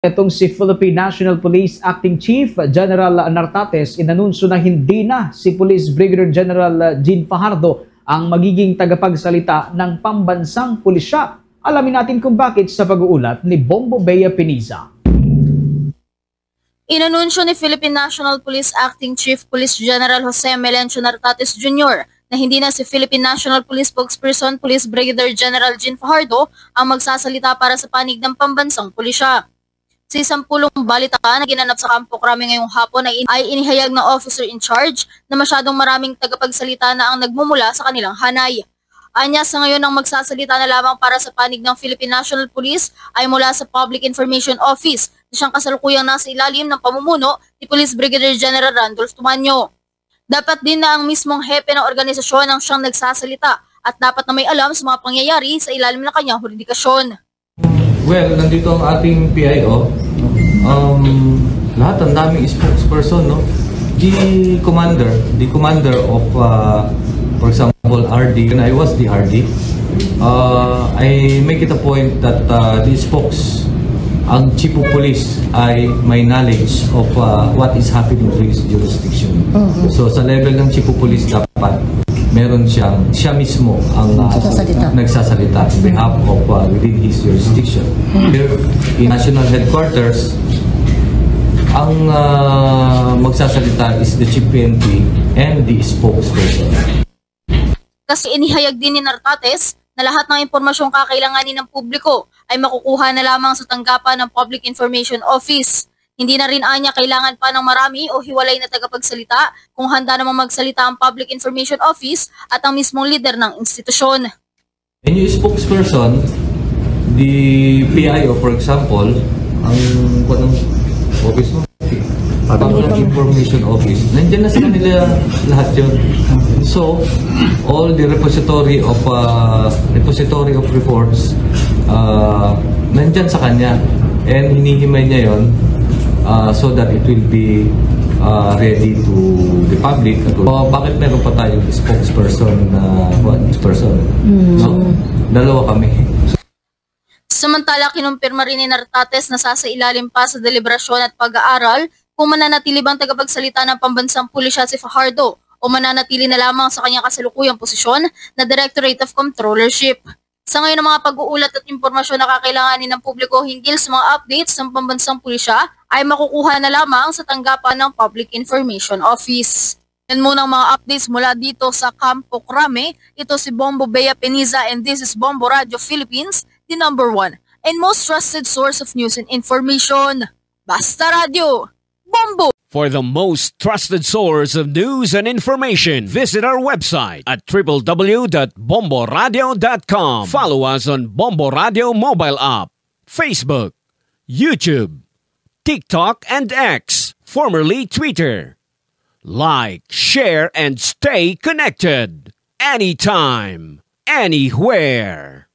Itong si Philippine National Police Acting Chief General Nartates inanunsyo na hindi na si Police Brigadier General Jean Fajardo ang magiging tagapagsalita ng pambansang pulisya. Alamin natin kung bakit sa pag-uulat ni Bombo Bea Piniza. Inanunsyo ni Philippine National Police Acting Chief Police General Jose Melencio Nartates Jr. na hindi na si Philippine National Police Spokesperson Police Brigadier General Jean Fajardo ang magsasalita para sa panig ng pambansang pulisya. Sa isang pulong balita na ginanap sa Campo Crame ngayong hapon ay inihayag ng officer in charge na masyadong maraming tagapagsalita na ang nagmumula sa kanilang hanay. Anya sa ngayon ang magsasalita na lamang para sa panig ng Philippine National Police ay mula sa Public Information Office na siyang kasalukuyang nasa ilalim ng pamumuno ni Police Brigadier General Randolph Tumanyo. Dapat din na ang mismong hepe ng organisasyon ang siyang nagsasalita at dapat na may alam sa mga pangyayari sa ilalim ng kanyang jurisdiksyon. Well, nandito ang ating PIO. Lahat ang daming spokesperson, no? The commander of, for example, RD, when I was the RD, I make it a point that the spokes, ang chief of police ay may knowledge of what is happening to his jurisdiction. So sa level ng chief of police dapat meron siya mismo ang nagsasalita on behalf of within his jurisdiction. Here in national headquarters, ang magsasalita is the chief PNP and the spokesperson. Kasi inihayag din ni Nartates na lahat ng impormasyong kakailanganin ng publiko ay makukuha na lamang sa tanggapan ng Public Information Office. Hindi na rin anya kailangan pa ng marami o hiwalay na tagapagsalita kung handa namang magsalita ang Public Information Office at ang mismong leader ng institusyon. And yung spokesperson, the PIO for example, ang office mo, Public Information Office, nandiyan na sa kanila lahat yun. So, all the repository of reports, nandyan sa kanya. And hinihimay niya yun so that it will be ready to the public. Bakit meron pa tayong spokesperson No? Dalawa kami. Samantala, kinumpirma rin ni Nartates na sasailalim pa sa deliberasyon at pag-aaral kung mananatili bang tagapagsalita ng pambansang pulisya si Fajardo o mananatili na lamang sa kanyang kasalukuyang posisyon na Directorate of Controllership. Sa ngayon, ang mga pag-uulat at impormasyon na kakailanganin ng publiko hinggil sa mga updates ng pambansang pulisya ay makukuha na lamang sa tanggapan ng Public Information Office. Yan muna ang mga updates mula dito sa Campo Crame. Ito si Bombo Bea Piniza and this is Bombo Radio Philippines, the #1 and most trusted source of news and information. Basta Radio! Bombo! For the most trusted source of news and information, visit our website at www.bomboradio.com. Follow us on Bombo Radio mobile app, Facebook, YouTube, TikTok, and X, formerly Twitter. Like, share, and stay connected. Anytime, anywhere.